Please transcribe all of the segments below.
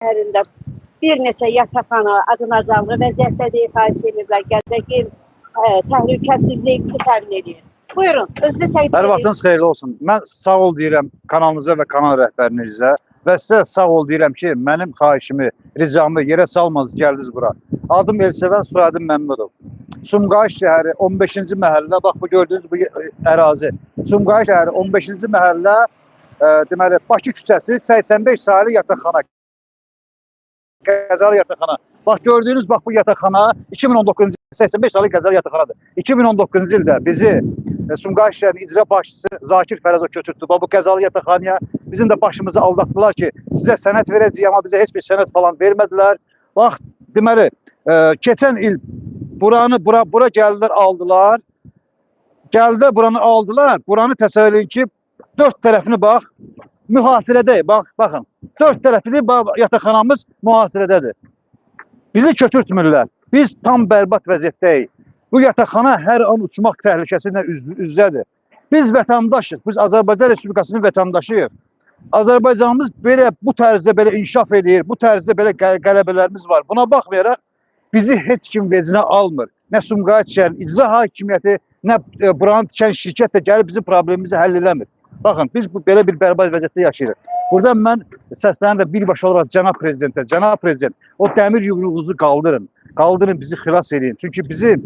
şəhərində bir neçə yataqxana acınacaqlı vəziyyətdədir, xahiş edirlər, gələcək təhlükəsizlik təmin edir. Buyurun, özünü təqdim Hər edin. vaxtınız xeyirli olsun. Mən sağ ol deyirəm kanalınıza və kanal rəhbərinizə və sizə sağ ol deyirəm ki, mənim xahişimi, ricamı yerə salmadınız, gəldiniz bura. Adım Elsəvən, soyadım Məmmədov. Sumqayıt şəhəri 15-ci məhəllə, bax bu gördüyünüz bu ərazi. Sumqayıt şəhəri 15-ci məhəllə, deməli Bakı küçəsi 85 sayılı yataqxana. Qəzalı yataqxana. Bax gördüyünüz bax bu yataqxana 2019-cu 85 sayılı qəzalı yataqxanadır. 2019-cu ildə bizi Sumqayıt şəhərinin icra başçısı Zakir Fərəzov köçürtdü. Bu qəzalı yataqxanaya bizim də başımızı aldatdılar ki, sizə sənəd verəcəyik, amma bizə heç bir sənəd falan vermədilər. Bax, deməli, keçən il bura gəldilər, aldılar. Gəldilər, buranı aldılar. Buranı təsəvvür edin ki, 4 tərəfini bax, mühasirədəyik. Baxın, 4 tərəfini yataqxanamız mühasirədədir. Bizi köçürtmürlər. Biz tam bərbad vəziyyətdəyik. Bu yataqxana hər an uçmaq təhlükəsi ilə üzdədir. Biz vətəndaşıq, biz Azərbaycan Respublikasının vətəndaşıyıq. Azərbaycanımız bu tərzdə belə inkişaf edir, bu tərzdə belə qələbələrimiz var. Buna baxmayaraq bizi heç kim vecinə almır. Nə Sumqayıt şəhərinin icra hakimiyyəti, nə buranı tikən şirkət də gəlib bizim problemimizi həll eləmir. Baxın, biz belə bir bərbad vəziyyətdə yaşayırıq. Burada mən səslənirəm birbaşa olaraq cənab prezidentə, cənab prezident, o dəmir yumruğunuzu qaldırın. Qaldırın, bizi xilas edin. Çünki bizim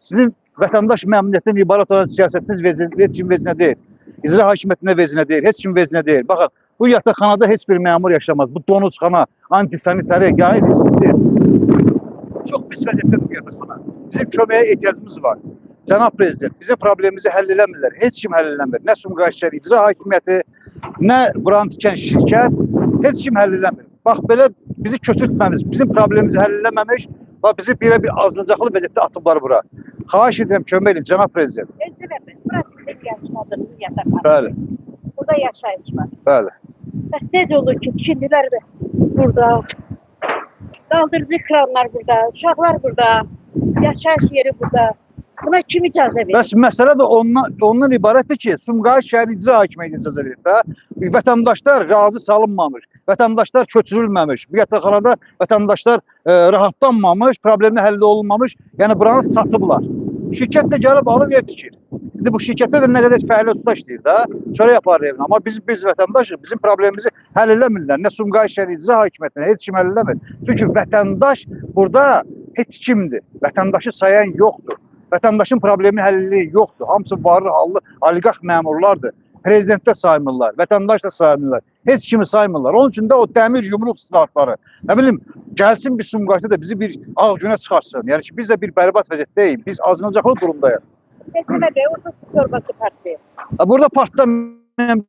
sizin vətəndaş məmnuniyyətindən ibarət olan siyasətiniz heç kim vecinə deyil. İcra hakimiyyətinə vecinə deyil, heç kim vecinə deyil. Baxın, bu yataqxanada heç bir məmur yaşamaz. Bu donuzxana, antisanitariya, yəni sizi çox pis vəziyyətdə bu yataqxana. Bizim köməyə ehtiyacımız var. Cənab prezident, bizim problemimizi həll eləmirlər. Heç kim həll eləmir. Nə Sumqayıt şəhər icra hakimiyyəti, nə buranı tikən şirkət, heç kim həll eləmir. Bax, belə bizi köçürtməmiş, bizim problemimizi həll eləməmiş, bizi belə bir azınacaqlı vəziyyətdə atıblar bura. Xahiş edirəm, kömək edin, cənab prezident. Burası sizin yaşadığınız yataqxana. Bəli. Burada yaşayış var. Bəli. Bəs necə olur ki, tikintilər də burada, qaldırıcı kranlar burada, uşaqlar burada, yaşayış yeri burada. Buna kim icazə verir? Bəs məsələ də ondan ibarətdir ki, Sumqayıt şəhər icra hakimiyyəti icazə verir də. Vətəndaşlar razı salınmamış, vətəndaşlar köçürülməmiş, bu yataqxanada vətəndaşlar rahatlanmamış, problemli həll olunmamış, yəni buranı satıblar. Şirkət də gəlib alıb yer tikir. İndi bu şirkətdə də nə qədər fəhlə usta işləyir də, çörək yapar evini. Amma biz vətəndaşıq, bizim problemimizi həll eləmirlər. Nə Sumqayıt şəhər icra hakimiyyətinə heç kim həll eləmir. Çünki vətəndaş burada heç kimdir. Vətəndaşı sayan yoxdur. Vətəndaşın problemini həlli yoxdur. Hamısı varlı, hallı, oliqarx məmurlardır. Prezidentdə saymırlar, vətəndaş da saymırlar. Heç kimi saymırlar. Onun üçün də o dəmir yumruq silahları, nə bilim, gəlsin bir Sumqayıtda da bizi bir ağ günə çıxarsın. Yəni ki, biz də bir bərbad vəziyyətdəyik. Biz acınacaqlı durumdayıq. Məsələ də orada su torbası partlayır. Burada partlamayan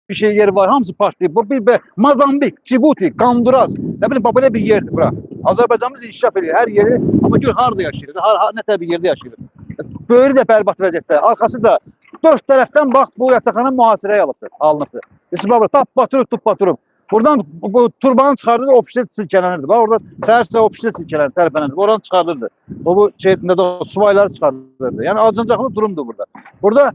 bir şey yeri var. Hamısı partlayıb. Bu bir Mazambik, Cibuti, Kanduraz, nə bilim, belə bir yerdir bura. Azərbaycanımız inkişaf edir hər yeri, amma gör harada yaşayır, nə bir yerdə yaşayır. Böyrü də bərbad vəziyyətdə, arxası da 4 tərəfdən bax bu yataqxana mühasirəyə alınıbdır. İsbabır, tap batırıb. Buradan bu turbanı çıxardırdı, opişlet silkələnirdi. Bax orada səhər-səhər opişlet silkələnirdi, tərpənirdi. Oranı çıxardırdı. Bu şeyində də subayları çıxardırdı. Yəni acınacaqlı durumdur burada. Burada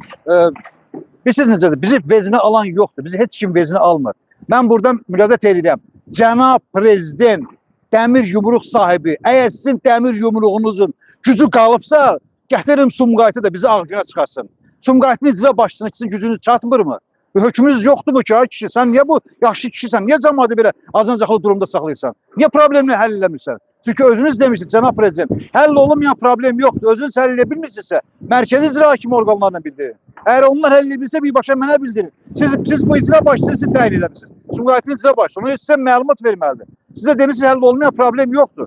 bilirsiniz necədir? Bizi vecinə alan yoxdur. Bizi heç kim vecinə almır. Mən buradan müraciət edirəm. Cənab prezident, dəmir yumruq sahibi, əgər sizin dəmir yumruğunuzun gücü qalıbsa, gətirin Sumqayıtı da bizi ağ günə çıxarsın. Sumqayıtın icra başçısına sizin gücünüz çatmırmı? Hökmünüz yoxdur bu ki, ay kişi, sən niyə bu yaşlı kişisən, niyə cəmaatı belə azınacaqlı durumda saxlayırsan? Niyə problemini həll eləmirsən? Çünki özünüz demişsiniz, cənab prezident, həll olunmayan problem yoxdur, özünüz həll edə bilmirsinizsə, mərkəzi icra hakimi orqanlarına bildirin. Əgər onlar həll edirsə, birbaşa mənə bildirin. Siz bu icra başçısını siz təyin eləmişsiniz. Sumqayıtın icra başçısı, ona sizə məlumat verməlidir. Sizə demişsiniz, həll olmayan problem yoxdur.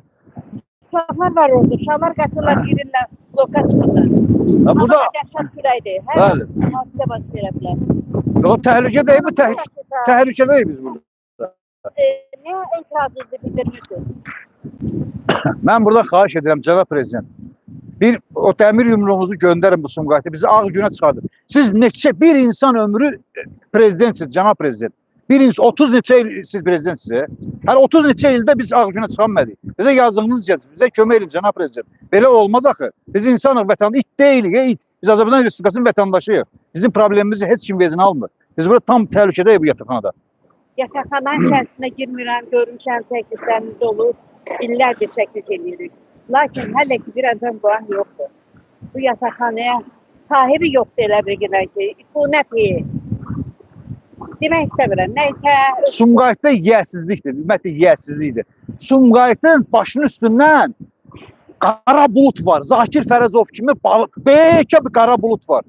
Uşaqlar var orada, uşaqlar qaçırlar, girirlər, bloka çıxırlar. Burada... Yaşat küləkdir, hər hadisə baş verə bilər. Təhlükə deyil, bu təhlükə deyil biz burada. Niyə etirazınızı bildirmirsiniz? Mən burada xahiş edirəm, cənab prezident. O dəmir yumruğunuzu göndərin bu Sumqayıtı, bizi ağ günə çıxardır. Siz bir insan ömrü prezidentsiniz, cənab prezident. 30 neçə il siz prezidentsiniz. Hər 30 neçə ildə biz ağ günə çıxanmadık. Bizə yazığınız gəlsin, bizə kömək edin, cənab prezident. Belə olmaz axı. Biz insanıq, vətəndaş, it deyilik, it. Biz Azərbaycan Respublikasının vətəndaşıyıq. Bizim problemimizi heç kim vezinə almır. Biz burada tam təhlükədəyik bu yataqxanada. Yataqxananın içərisinə girmirəm, görmüşəm təkliflərimiz olur. İllərdir təklif edirik. Lakin hələ ki bir adam qoyan yoxdur. Bu yataqxanaya sahibi yoxdur elə bir qədər ki. Bu nə pey? Demək istəmirəm. Nəysə, Sumqayıtda yiyəsizlikdir, ümumiyyətlə yiyəsizlikdir. Sumqayıtın başının üstündən qara bulut var. Zakir Fərəzov kimi bəlkə bir qara bulut var.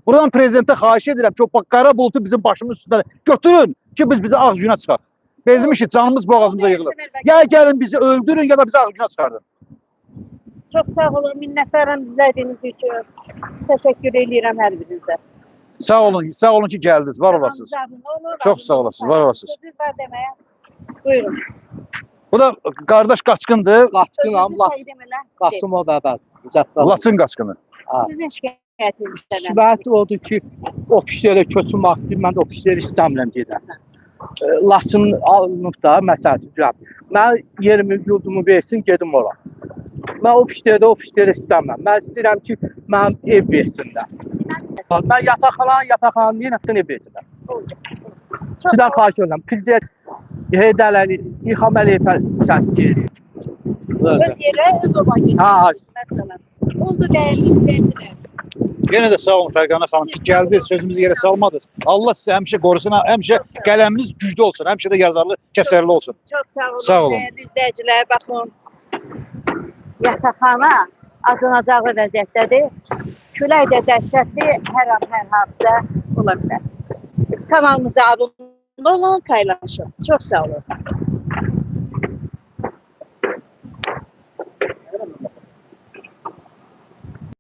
Buradan prezidentə xahiş edirəm ki, o qara bulutu bizim başımız üstündən götürün ki, biz bizi ağ güne çıxaq. Bizim işi canımız boğazımıza yığılır. Ya gəlin bizi öldürün ya da bizi ağ güne çıxardın. çox sağ olun, minnətdaram izlədiyiniz üçün. Təşəkkür edirəm hər birinizə. Sağ olun ki gəldiniz, var olasınız. Çox sağ olasınız, var olasınız. Sözünüz var deməyə. Buyurun. Bu da qardaş qaçqındır, Qaçqınam, qaçdım o bəbəd. Laçın qaçqını. Sizin şikayətiniz istəyirəm. Şikayət odur ki, o pişlərə köçüm vaxtı, mən də o pişləri istəmirəm gedən. Laçın alınıb da, məsəl üçün, mən yerimi, yurdumu versin, gedim ora. Mən o pişləri istəmirəm. Mən istəyirəm ki, mənim ev versinlər. Mən yataqxananın yenə ev versinlər. Sizdən xahiş edirəm, prezident Heydərəli, İlham Əliyev səhv Öz yerə, öz oba gedir. Ha, Oldu dəyərli izləyicilər. Yenə də sağ olun Fərqanə xanım ki gəldiniz, sözümüzü yerə salmadınız. Allah sizi həmişə qorusun, həmişə qələminiz güclü olsun, həmişə də yazarlı, kəsərli olsun. Çox sağ olun, Sağ olun. dəyərli izləyicilər. Baxın, yataqxana acınacaqlı vəziyyətdədir. Külək də dəhşətli, hər an, hər hadisə ola bilər. Kanalımıza abunə olun, paylaşın. Çox sağ olun.